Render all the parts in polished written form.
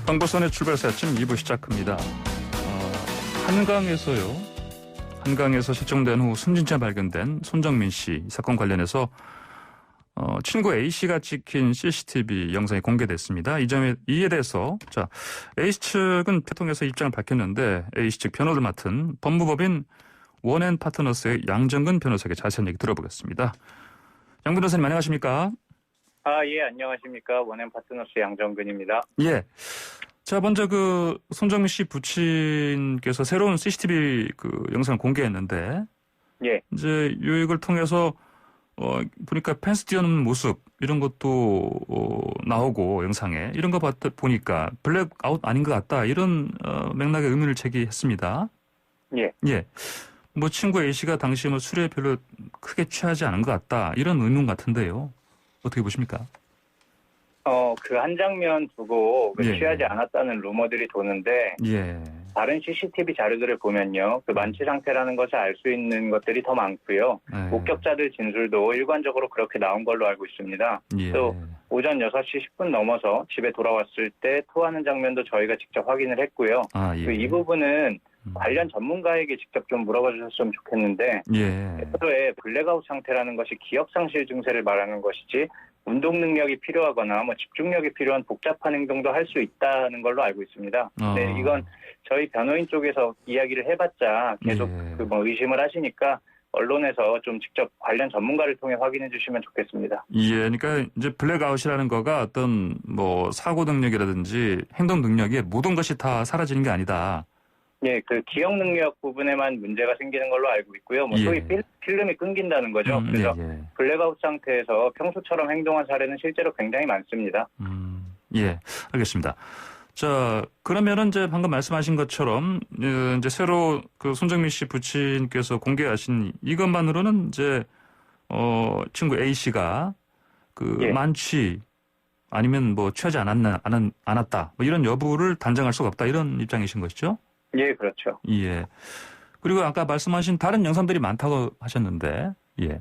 황보선의 출발사 아침 2부 시작합니다. 한강에서요. 한강에서 실종된 후 숨진 채 발견된 손정민 씨 사건 관련해서 친구 A씨가 찍힌 CCTV 영상이 공개됐습니다. 이에 대해서 A씨 측은 통해서 입장을 밝혔는데 A씨 측 변호를 맡은 법무법인 원앤파트너스의 양정근 변호사에게 자세한 얘기 들어보겠습니다. 양 변호사님 안녕하십니까? 예, 안녕하십니까. 원앤파트너스 양정근입니다. 예. 자, 먼저 손정민 씨 부친께서 새로운 CCTV 영상을 공개했는데, 예. 이제 이걸 통해서 보니까 펜스 뛰어넘는 모습 이런 것도 나오고 영상에 이런 거 보니까 블랙아웃 아닌 것 같다 이런 맥락의 의문을 제기했습니다. 예. 예. 친구 A 씨가 당시 술에 별로 크게 취하지 않은 것 같다 이런 의문 같은데요. 어떻게 보십니까? 그 한 장면 두고 예. 취하지 않았다는 루머들이 도는데, 예. 다른 CCTV 자료들을 보면요, 만취 상태라는 것을 알 수 있는 것들이 더 많고요. 예. 목격자들 진술도 일관적으로 그렇게 나온 걸로 알고 있습니다. 예. 또 오전 6시 10분 넘어서 집에 돌아왔을 때 토하는 장면도 저희가 직접 확인을 했고요. 예. 이 부분은 관련 전문가에게 직접 좀 물어봐 주셨으면 좋겠는데, 예. 애초에 블랙아웃 상태라는 것이 기억상실 증세를 말하는 것이지 운동 능력이 필요하거나 집중력이 필요한 복잡한 행동도 할 수 있다는 걸로 알고 있습니다. 네, 이건 저희 변호인 쪽에서 이야기를 해봤자 계속 예. 의심을 하시니까 언론에서 좀 직접 관련 전문가를 통해 확인해 주시면 좋겠습니다. 예, 그러니까 이제 블랙아웃이라는 거가 어떤 사고 능력이라든지 행동 능력이 모든 것이 다 사라지는 게 아니다. 예, 기억 능력 부분에만 문제가 생기는 걸로 알고 있고요. 소위 필름이 끊긴다는 거죠. 그래서 예. 블랙아웃 상태에서 평소처럼 행동한 사례는 실제로 굉장히 많습니다. 예, 알겠습니다. 자, 그러면은 이제 방금 말씀하신 것처럼 이제 새로 손정민 씨 부친께서 공개하신 이것만으로는 이제 친구 A 씨가 만취 아니면 취하지 않았다 이런 여부를 단정할 수가 없다 이런 입장이신 것이죠? 예, 그렇죠. 예. 그리고 아까 말씀하신 다른 영상들이 많다고 하셨는데, 예.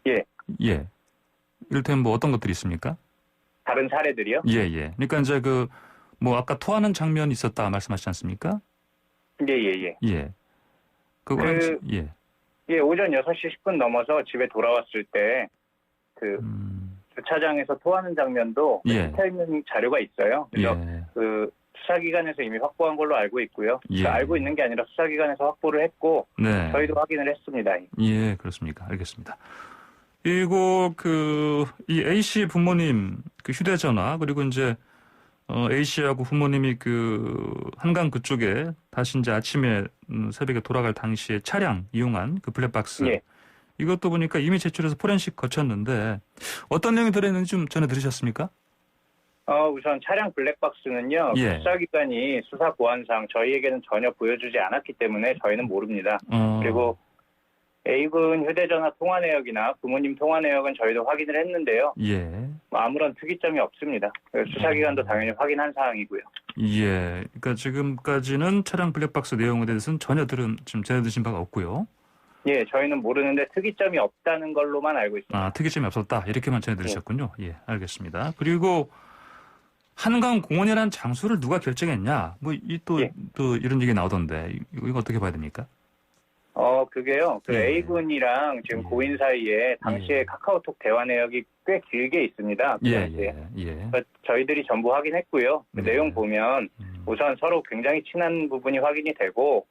예. 예. 이를테면 어떤 것들이 있습니까? 다른 사례들이요? 예, 예. 그러니까 이제 아까 토하는 장면이 있었다 말씀하시지 않습니까? 예. 예. 그거는, 예. 예, 오전 6시 10분 넘어서 집에 돌아왔을 때, 주차장에서 토하는 장면도 있는 자료가 있어요. 그래서 수사기관에서 이미 확보한 걸로 알고 있고요. 예. 알고 있는 게 아니라 수사기관에서 확보를 했고, 저희도 확인을 했습니다. 예, 그렇습니까. 알겠습니다. 그리고 이 A씨 부모님 휴대전화, 그리고 이제 A씨하고 부모님이 한강 그쪽에 다시 이제 아침에 새벽에 돌아갈 당시에 차량 이용한 블랙박스. 예. 이것도 보니까 이미 제출해서 포렌식 거쳤는데 어떤 내용이 들어있는지 좀 전해 들으셨습니까? 우선 차량 블랙박스는요, 수사기관이 수사 보안상 저희에게는 전혀 보여주지 않았기 때문에 저희는 모릅니다. 그리고 A군 휴대전화 통화 내역이나 부모님 통화 내역은 저희도 확인을 했는데요. 예. 아무런 특이점이 없습니다. 수사기관도 당연히 확인한 사항이고요. 예. 그러니까 지금까지는 차량 블랙박스 내용에 대해서는 전혀 지금 전해 드신 바가 없고요. 예, 저희는 모르는데 특이점이 없다는 걸로만 알고 있습니다. 특이점이 없었다. 이렇게만 전해 들으셨군요. 예, 알겠습니다. 그리고 한강공원이라는 장소를 누가 결정했냐? 또 이런 얘기 나오던데, 이거 어떻게 봐야 됩니까? 그게요. A군이랑 지금 고인 사이에 당시에 카카오톡 대화 내역이 꽤 길게 있습니다. 저희들이 전부 확인했고요. 내용 보면 우선 서로 굉장히 친한 부분이 확인이 되고,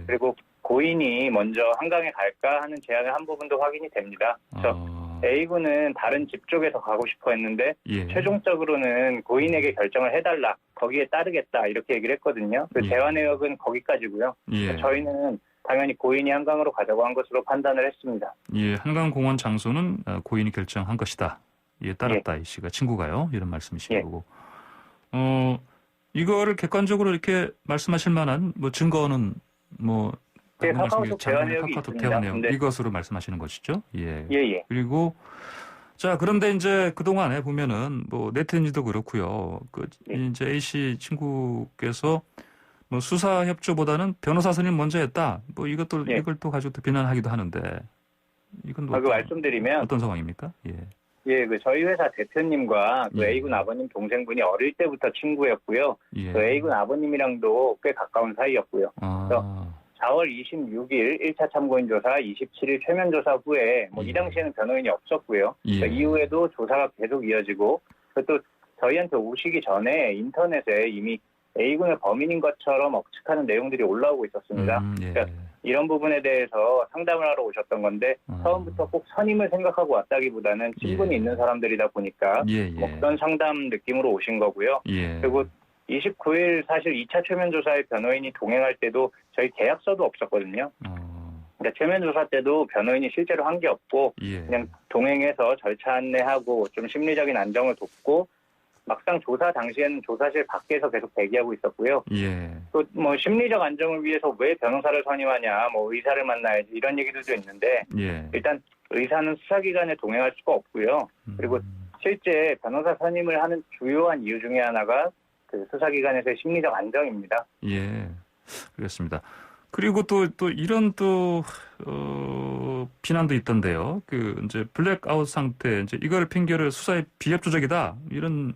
그리고 고인이 먼저 한강에 갈까 하는 제안을 한 부분도 확인이 됩니다. 그래서 A군은 다른 집 쪽에서 가고 싶어 했는데 최종적으로는 고인에게 결정을 해달라, 거기에 따르겠다 이렇게 얘기를 했거든요. 대화 내역은 거기까지고요. 저희는 당연히 고인이 한강으로 가자고 한 것으로 판단을 했습니다. 예, 한강공원 장소는 고인이 결정한 것이다. 따랐다. 이 씨가 친구가요. 이런 말씀이신 거고. 이거를 객관적으로 이렇게 말씀하실 만한 증거는 카카오톡 대화 내역이 있습니다. 이것으로 말씀하시는 것이죠. 예. 그리고 그런데 이제 그동안에 보면은 네티즌도 그렇고요. 이제 A 씨 친구께서 수사 협조보다는 변호사 선임 먼저 했다. 이걸 또 가지고 또 비난하기도 하는데 이건 말씀드리면 어떤 상황입니까? 예. 예, 저희 회사 대표님과 예. A군 아버님 동생분이 어릴 때부터 친구였고요. 예. A군 아버님이랑도 꽤 가까운 사이였고요. 그래서 4월 26일 1차 참고인 조사, 27일 최면 조사 후에 이 당시에는 변호인이 없었고요. 예. 이후에도 조사가 계속 이어지고 또 저희한테 오시기 전에 인터넷에 이미 A군의 범인인 것처럼 억측하는 내용들이 올라오고 있었습니다. 예. 그러니까 이런 부분에 대해서 상담을 하러 오셨던 건데 처음부터 꼭 선임을 생각하고 왔다기보다는 친분이 예. 있는 사람들이다 보니까 그런 상담 느낌으로 오신 거고요. 예. 그리고 29일 사실 2차 최면조사에 변호인이 동행할 때도 저희 계약서도 없었거든요. 그러니까 최면조사 때도 변호인이 실제로 한 게 없고 그냥 동행해서 절차 안내하고 좀 심리적인 안정을 돕고 막상 조사 당시에는 조사실 밖에서 계속 대기하고 있었고요. 또 심리적 안정을 위해서 왜 변호사를 선임하냐, 의사를 만나야지 이런 얘기들도 있는데 일단 의사는 수사기관에 동행할 수가 없고요. 그리고 실제 변호사 선임을 하는 주요한 이유 중에 하나가 그 수사기관에서의 심리적 안정입니다. 예, 그렇습니다. 그리고 또 이런 비난도 있던데요. 이제 블랙아웃 상태, 이제 이걸 핑계로 수사의 비협조적이다. 이런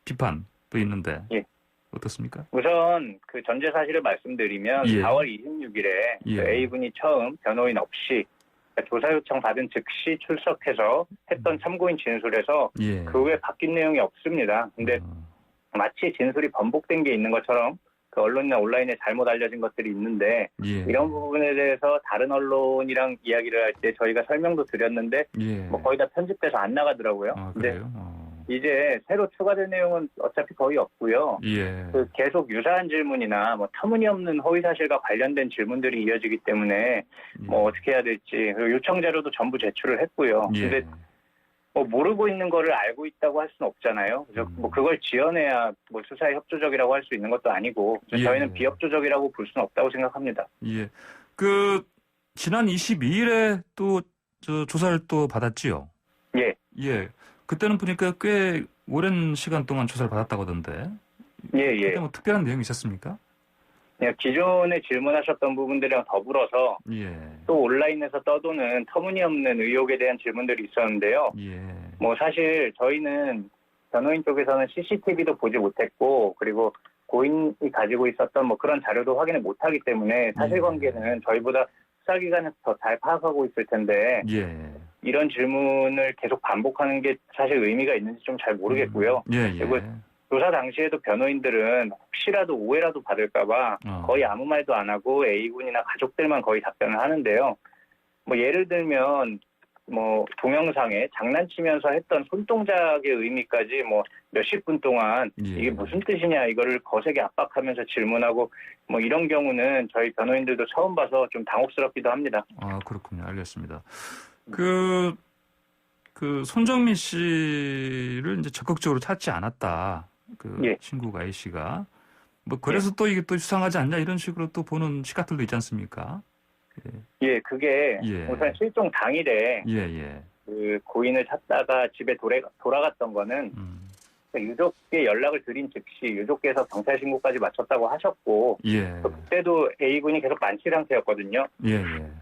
비판도 있는데. 예. 어떻습니까? 우선 그 전제 사실을 말씀드리면 4월 26일에 A군이 처음 변호인 없이 조사 요청 받은 즉시 출석해서 했던 참고인 진술에서 그 외에 바뀐 내용이 없습니다. 근데 마치 진술이 번복된 게 있는 것처럼 그 언론이나 온라인에 잘못 알려진 것들이 있는데 이런 부분에 대해서 다른 언론이랑 이야기를 할 때 저희가 설명도 드렸는데 거의 다 편집돼서 안 나가더라고요. 근데 이제 새로 추가된 내용은 어차피 거의 없고요. 계속 유사한 질문이나 터무니없는 허위사실과 관련된 질문들이 이어지기 때문에 어떻게 해야 될지 그리고 요청 자료도 전부 제출을 했고요. 근데 모르고 있는 거를 알고 있다고 할 수는 없잖아요. 그래서 그걸 지어내야 수사에 협조적이라고 할 수 있는 것도 아니고 저희는 비협조적이라고 볼 수는 없다고 생각합니다. 지난 22일에 또 조사를 또 받았지요. 그때는 보니까 꽤 오랜 시간 동안 조사를 받았다고 하던데. 그때 특별한 내용이 있었습니까? 기존에 질문하셨던 부분들이랑 더불어서 또 온라인에서 떠도는 터무니없는 의혹에 대한 질문들이 있었는데요. 사실 저희는 변호인 쪽에서는 CCTV도 보지 못했고 그리고 고인이 가지고 있었던 그런 자료도 확인을 못하기 때문에 사실관계는 저희보다 수사기관에서 더 잘 파악하고 있을 텐데 이런 질문을 계속 반복하는 게 사실 의미가 있는지 좀 잘 모르겠고요. 그리고 조사 당시에도 변호인들은 혹시라도 오해라도 받을까 봐 거의 아무 말도 안 하고 A군이나 가족들만 거의 답변을 하는데요. 예를 들면 동영상에 장난치면서 했던 손동작의 의미까지 몇십 분 동안 이게 무슨 뜻이냐 이거를 거세게 압박하면서 질문하고 이런 경우는 저희 변호인들도 처음 봐서 좀 당혹스럽기도 합니다. 그렇군요. 알겠습니다. 그 손정민 씨를 이제 적극적으로 찾지 않았다. 친구가 A 씨가 그래서 또 이게 또 수상하지 않냐 이런 식으로 또 보는 시각들도 있지 않습니까? 그게 우선 실종 당일에 그 고인을 찾다가 집에 돌아갔던 거는 유족께 연락을 드린 즉시 유족께서 경찰 신고까지 마쳤다고 하셨고 그때도 A군이 계속 만취 상태였거든요.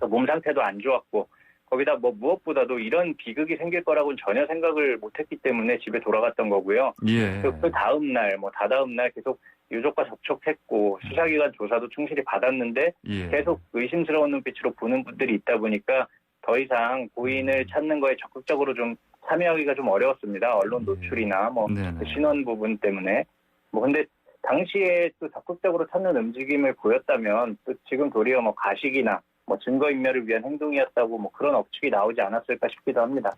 몸 상태도 안 좋았고 거기다 무엇보다도 이런 비극이 생길 거라고는 전혀 생각을 못했기 때문에 집에 돌아갔던 거고요. 그 다음 날, 다다음 날 계속 유족과 접촉했고 수사기관 조사도 충실히 받았는데 계속 의심스러운 눈빛으로 보는 분들이 있다 보니까 더 이상 고인을 찾는 거에 적극적으로 좀 참여하기가 좀 어려웠습니다. 언론 노출이나 신원 부분 때문에. 근데 당시에 또 적극적으로 찾는 움직임을 보였다면 또 지금 도리어 가식이나 증거인멸을 위한 행동이었다고 그런 억측이 나오지 않았을까 싶기도 합니다.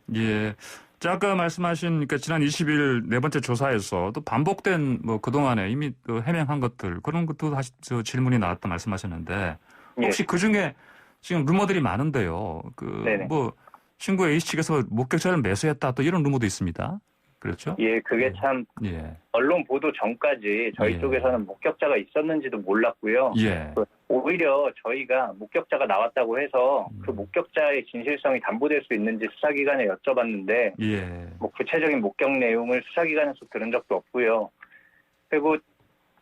아까 말씀하신 지난 20일 네 번째 조사에서 또 반복된 그동안에 이미 해명한 것들 그런 것도 다시 질문이 나왔다 말씀하셨는데 혹시 그중에 지금 루머들이 많은데요. 친구 A 측에서 목격자를 매수했다 또 이런 루머도 있습니다. 그렇죠? 그게 참 언론 보도 전까지 저희 쪽에서는 목격자가 있었는지도 몰랐고요. 오히려 저희가 목격자가 나왔다고 해서 그 목격자의 진실성이 담보될 수 있는지 수사기관에 여쭤봤는데 구체적인 목격 내용을 수사기관에서 들은 적도 없고요. 그리고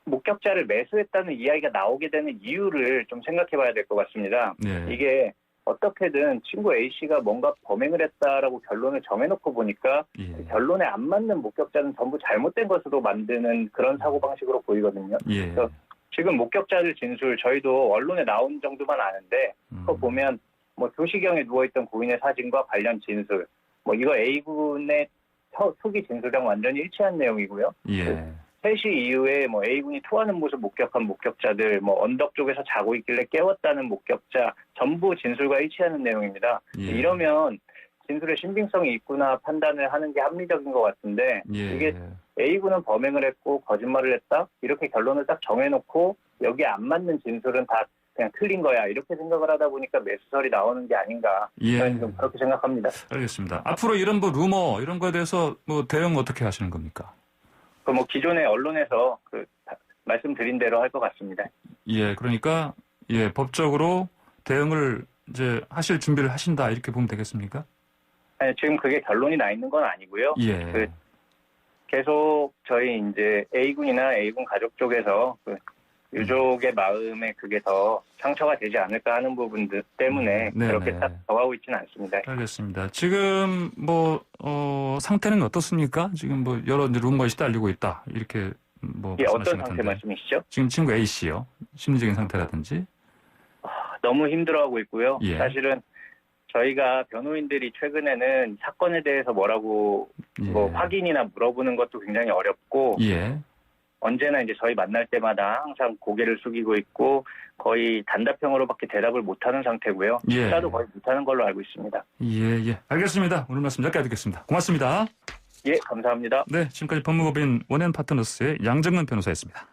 목격자를 매수했다는 이야기가 나오게 되는 이유를 좀 생각해 봐야 될 것 같습니다. 이게 어떻게든 친구 A씨가 뭔가 범행을 했다라고 결론을 정해놓고 보니까 예. 그 결론에 안 맞는 목격자는 전부 잘못된 것으로 만드는 그런 사고방식으로 보이거든요. 예. 그래서 지금 목격자들 진술 저희도 언론에 나온 정도만 아는데 그거 보면 뭐 도시경에 누워있던 고인의 사진과 관련 진술 뭐 이거 A군의 초기 진술이랑 완전히 일치한 내용이고요. 예. 3시 이후에 뭐 A군이 토하는 모습 목격한 목격자들, 뭐 언덕 쪽에서 자고 있길래 깨웠다는 목격자 전부 진술과 일치하는 내용입니다. 예. 이러면 진술의 신빙성이 있구나 판단을 하는 게 합리적인 것 같은데 예. 이게 A군은 범행을 했고 거짓말을 했다 이렇게 결론을 딱 정해놓고 여기에 안 맞는 진술은 다 그냥 틀린 거야 이렇게 생각을 하다 보니까 매수설이 나오는 게 아닌가 저는 좀 그렇게 생각합니다. 알겠습니다. 앞으로 이런 뭐 루머 이런 거에 대해서 뭐 대응 어떻게 하시는 겁니까? 그 뭐 기존의 언론에서 말씀드린 대로 할 것 같습니다. 예, 그러니까 예 법적으로 대응을 이제 하실 준비를 하신다 이렇게 보면 되겠습니까? 아니, 지금 그게 결론이 나 있는 건 아니고요. 예. 계속 저희 이제 A군이나 A군 가족 쪽에서 유족의 마음에 그게 더 상처가 되지 않을까 하는 부분들 때문에 그렇게 딱 정하고 있지는 않습니다. 알겠습니다. 지금 뭐 상태는 어떻습니까? 지금 뭐 여러 루머에 시달리고 있다 이렇게 뭐 어떤 상태 말씀이시죠? 지금 친구 A 씨요. 심리적인 상태라든지. 너무 힘들어하고 있고요. 예. 사실은 저희가 변호인들이 최근에는 사건에 대해서 뭐라고 뭐 확인이나 물어보는 것도 굉장히 어렵고. 예. 언제나 이제 저희 만날 때마다 항상 고개를 숙이고 있고 거의 단답형으로밖에 대답을 못하는 상태고요. 식사도 거의 못하는 걸로 알고 있습니다. 예. 알겠습니다. 오늘 말씀 여기까지 듣겠습니다. 고맙습니다. 예, 감사합니다. 네, 지금까지 법무법인 원앤파트너스의 양정근 변호사였습니다.